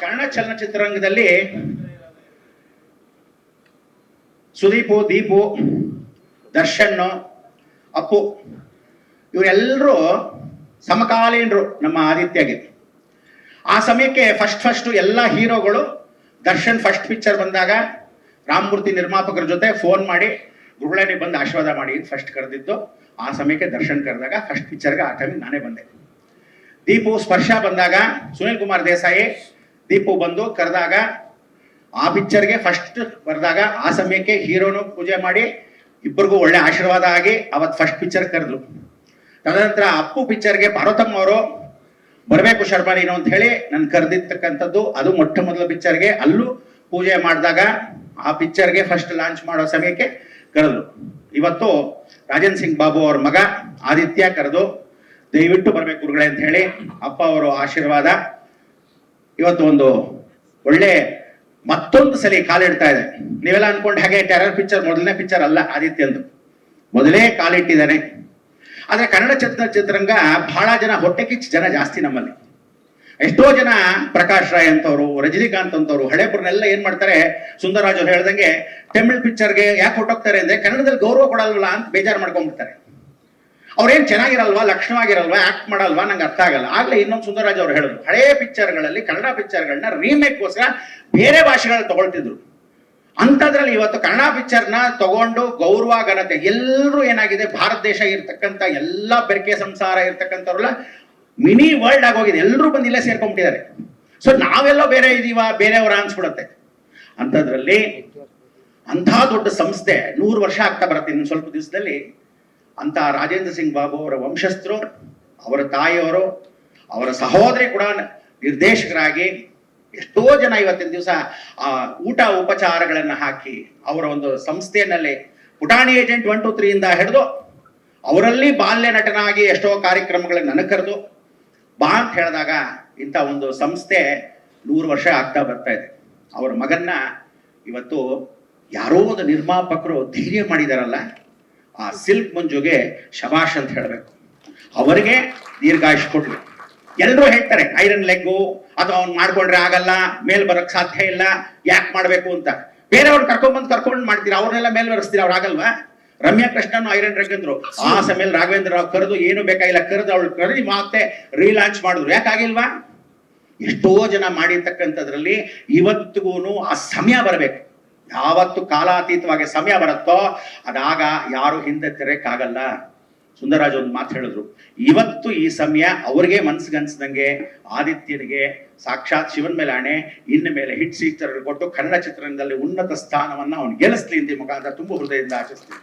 ಕನ್ನಡ ಚಲನಚಿತ್ರರಂಗದಲ್ಲಿ ಸುದೀಪು, ದೀಪು, ದರ್ಶನ್, ಅಪ್ಪು ಇವರೆಲ್ಲರೂ ಸಮಕಾಲೀನರು ನಮ್ಮ ಆದಿತ್ಯಗೆ. ಆ ಸಮಯಕ್ಕೆ ಫಸ್ಟ್ ಎಲ್ಲ ಹೀರೋಗಳು ದರ್ಶನ್ ಫಸ್ಟ್ ಪಿಕ್ಚರ್ ಬಂದಾಗ ರಾಮಮೂರ್ತಿ ನಿರ್ಮಾಪಕರ ಜೊತೆ ಫೋನ್ ಮಾಡಿ ಗುರುಳನಿ ಬಂದು ಆಶೀರ್ವಾದ ಮಾಡಿ ಫಸ್ಟ್ ಕರೆದಿದ್ದು. ಆ ಸಮಯಕ್ಕೆ ದರ್ಶನ್ ಕರೆದಾಗ ಫಸ್ಟ್ ಪಿಕ್ಚರ್ಗೆ ಆ ಟೈಮಿಗೆ ನಾನೇ ಬಂದೆ. ದೀಪು ಸ್ಪರ್ಶ ಬಂದಾಗ ಸುನಿಲ್ ಕುಮಾರ್ ದೇಸಾಯಿ ದೀಪು ಬಂದು ಕರೆದಾಗ ಆ ಪಿಕ್ಚರ್ಗೆ ಫಸ್ಟ್ ಬರೆದಾಗ ಆ ಸಮಯಕ್ಕೆ ಹೀರೋನು ಪೂಜೆ ಮಾಡಿ ಇಬ್ಬರಿಗೂ ಒಳ್ಳೆ ಆಶೀರ್ವಾದ ಆಗಿ ಅವತ್ತು ಫಸ್ಟ್ ಪಿಕ್ಚರ್ ಕರೆದ್ರು. ತದನಂತರ ಅಪ್ಪು ಪಿಕ್ಚರ್ಗೆ ಪಾರ್ವತಮ್ಮ ಅವರು ಬರಬೇಕು ಶರ್ಮಾ ನೀನು ಅಂತ ಹೇಳಿ ನನ್ ಕರೆದಿರ್ತಕ್ಕಂಥದ್ದು. ಅದು ಮೊಟ್ಟ ಮೊದಲ ಪಿಕ್ಚರ್ಗೆ ಅಲ್ಲೂ ಪೂಜೆ ಮಾಡಿದಾಗ ಆ ಪಿಕ್ಚರ್ಗೆ ಫಸ್ಟ್ ಲಾಂಚ್ ಮಾಡೋ ಸಮಯಕ್ಕೆ ಕರೆದ್ರು. ಇವತ್ತು ರಾಜನ್ ಸಿಂಗ್ ಬಾಬು ಅವ್ರ ಮಗ ಆದಿತ್ಯ ಕರೆದು ದಯವಿಟ್ಟು ಬರ್ಬೇಕು ಗುರುಗಳೇ ಅಂತ ಹೇಳಿ ಅಪ್ಪ ಅವರು ಆಶೀರ್ವಾದ ಇವತ್ತು ಒಂದು ಒಳ್ಳೆ ಮತ್ತೊಂದು ಸಲ ಕಾಲಿಡ್ತಾ ಇದೆ. ನೀವೆಲ್ಲ ಅನ್ಕೊಂಡು ಹಾಗೆ ಟೆರರ್ ಪಿಕ್ಚರ್ ಮೊದಲನೇ ಪಿಕ್ಚರ್ ಅಲ್ಲ ಆದಿತ್ಯಂದು, ಮೊದಲೇ ಕಾಲಿಟ್ಟಿದ್ದಾನೆ. ಆದ್ರೆ ಕನ್ನಡ ಚಿತ್ರರಂಗ ಬಹಳ ಜನ ಹೊಟ್ಟೆ ಕಿಚ್ಚು ಜನ ಜಾಸ್ತಿ ನಮ್ಮಲ್ಲಿ. ಎಷ್ಟೋ ಜನ ಪ್ರಕಾಶ್ ರಾಯ್ ಅಂತವ್ರು, ರಜನಿಕಾಂತ್ ಅಂತವ್ರು ಹಳೇಪುರನೆಲ್ಲ ಏನ್ ಮಾಡ್ತಾರೆ, ಸುಂದರರಾಜ್ ಅವ್ರು ಹೇಳ್ದಂಗೆ ತಮಿಳ್ ಪಿಕ್ಚರ್ಗೆ ಯಾಕೆ ಹೊಟ್ಟೋಗ್ತಾರೆ ಅಂದ್ರೆ ಕನ್ನಡದಲ್ಲಿ ಗೌರವ ಕೊಡಲ್ವಲ್ಲ ಅಂತ ಬೇಜಾರು ಮಾಡ್ಕೊಂಡ್ಬಿಡ್ತಾರೆ. ಅವ್ರೇನ್ ಚೆನ್ನಾಗಿರಲ್ವಾ, ಲಕ್ಷಣವಾಗಿರಲ್ವಾ, ಆಕ್ಟ್ ಮಾಡಲ್ವಾ, ನಂಗೆ ಅರ್ಥ ಆಗಲ್ಲ. ಆಗ್ಲೇ ಇನ್ನೊಂದು ಸುಂದರರಾಜ್ ಅವ್ರು ಹೇಳಿದ್ರು, ಹಳೇ ಪಿಕ್ಚರ್ಗಳಲ್ಲಿ ಕನ್ನಡ ಪಿಕ್ಚರ್ಗಳನ್ನ ರೀಮೇಕ್ಗೋಸ್ಕರ ಬೇರೆ ಭಾಷೆಗಳನ್ನ ತಗೊಳ್ತಿದ್ರು. ಅಂಥದ್ರಲ್ಲಿ ಇವತ್ತು ಕನ್ನಡ ಪಿಕ್ಚರ್ನ ತಗೊಂಡು ಗೌರವ ಘನತೆ ಎಲ್ಲರೂ ಏನಾಗಿದೆ, ಭಾರತ ದೇಶ ಇರ್ತಕ್ಕಂಥ ಎಲ್ಲ ಬೆರಕೆ ಸಂಸಾರ ಇರ್ತಕ್ಕಂಥವ್ರೆಲ್ಲ ಮಿನಿ ವರ್ಲ್ಡ್ ಆಗೋಗಿದೆ. ಎಲ್ಲರೂ ಬಂದು ಇಲ್ಲೇ ಸೇರ್ಕೊಂಡ್ಬಿಟ್ಟಿದ್ದಾರೆ. ಸೊ ನಾವೆಲ್ಲೋ ಬೇರೆ ಇದೀವ, ಬೇರೆಯವರ ಅನ್ಸ್ಬಿಡುತ್ತೆ. ಅಂಥದ್ರಲ್ಲಿ ಅಂಥ ದೊಡ್ಡ ಸಂಸ್ಥೆ 100 ವರ್ಷ ಆಗ್ತಾ ಬರುತ್ತೆ ಇನ್ನು ಸ್ವಲ್ಪ ದಿವಸದಲ್ಲಿ. ಅಂತ ರಾಜೇಂದ್ರ ಸಿಂಗ್ ಬಾಬು ಅವರ ವಂಶಸ್ಥರು, ಅವರ ತಾಯಿಯವರು, ಅವರ ಸಹೋದರಿ ಕೂಡ ನಿರ್ದೇಶಕರಾಗಿ ಎಷ್ಟೋ ಜನ ಇವತ್ತಿನ ದಿವಸ ಆ ಊಟ ಉಪಚಾರಗಳನ್ನ ಹಾಕಿ ಅವರ ಒಂದು ಸಂಸ್ಥೆಯಲ್ಲಿ ಪುಟಾಣಿ ಏಜೆಂಟ್ 1, 2, 3 ಇಂದ ಹಿಡಿದು ಅವರಲ್ಲಿ ಬಾಲ್ಯ ನಟನಾಗಿ ಎಷ್ಟೋ ಕಾರ್ಯಕ್ರಮಗಳನ್ನ ನನಗೆ ಕರೆದು ಬಾ ಅಂತ ಹೇಳಿದಾಗ ಇಂಥ ಒಂದು ಸಂಸ್ಥೆ 100 ವರ್ಷ ಆಗ್ತಾ ಬರ್ತಾ ಇದೆ. ಅವರ ಮಗನ್ನ ಇವತ್ತು ಯಾರೋ ಒಂದು ನಿರ್ಮಾಪಕರು ಧೈರ್ಯ ಮಾಡಿದಾರಲ್ಲ, ಆ ಸಿಲ್ಕ್ ಮಂಜುಗೆ ಶಬಾಷ್ ಅಂತ ಹೇಳಬೇಕು. ಅವರಿಗೆ ದೀರ್ಘಾಯುಷ್ ಕೊಡ್ಲಿ. ಎಲ್ಲರೂ ಹೇಳ್ತಾರೆ ಐರನ್ ಲೆಗ್ಗು ಅಥವಾ ಅವ್ನು ಮಾಡ್ಕೊಂಡ್ರೆ ಆಗಲ್ಲ, ಮೇಲ್ ಬರಕ್ ಸಾಧ್ಯ ಇಲ್ಲ, ಯಾಕೆ ಮಾಡ್ಬೇಕು ಅಂತ. ಬೇರೆಯವ್ರು ಕರ್ಕೊಂಡ್ ಮಾಡ್ತೀರಾ, ಅವ್ರನ್ನೆಲ್ಲ ಮೇಲ್ ಬರೆಸ್ತೀರಾ, ಅವ್ರು ಆಗಲ್ವಾ? ರಮ್ಯಾ ಕೃಷ್ಣನ್ ಐರನ್ ರೆಗ್ ಅಂದ್ರು. ಆ ಸಮಯದಲ್ಲಿ ರಾಘವೇಂದ್ರ ರಾವ್ ಕರೆದು ಏನು ಬೇಕಾಗಿಲ್ಲ ಕರೆದು ಅವಳು ಕರೆದು ಮತ್ತೆ ರೀಲಾಂಚ್ ಮಾಡಿದ್ರು. ಯಾಕಾಗಿಲ್ವಾ? ಎಷ್ಟೋ ಜನ ಮಾಡಿರ್ತಕ್ಕಂಥದ್ರಲ್ಲಿ ಇವತ್ತಿಗೂ ಆ ಸಮಯ ಬರಬೇಕು. ಯಾವತ್ತು ಕಾಲಾತೀತವಾಗಿ ಸಮಯ ಬರುತ್ತೋ ಅದಾಗ ಯಾರು ಹಿಂದೆ ತೆರಕ್ಕಾಗಲ್ಲ. ಸುಂದರರಾಜ್ ಒಂದು ಮಾತು ಹೇಳಿದ್ರು, ಇವತ್ತು ಈ ಸಮಯ ಅವ್ರಿಗೆ ಮನ್ಸಿಗನ್ಸ್ದಂಗೆ ಆದಿತ್ಯನಿಗೆ ಸಾಕ್ಷಾತ್ ಶಿವನ್ ಮೇಲೆ ಆಣೆ, ಇನ್ನು ಮೇಲೆ ಹಿಟ್ ಸೀಟರ್ ಕೊಟ್ಟು ಕನ್ನಡ ಚಿತ್ರರಂಗದಲ್ಲಿ ಉನ್ನತ ಸ್ಥಾನವನ್ನ ಅವನು ಗೆಲ್ಲಿಸ್ಲಿ ಅಂತ ಮುಖಾಂತರ ತುಂಬ ಹೃದಯದಿಂದ ಆಶಿಸ್ತೀನಿ.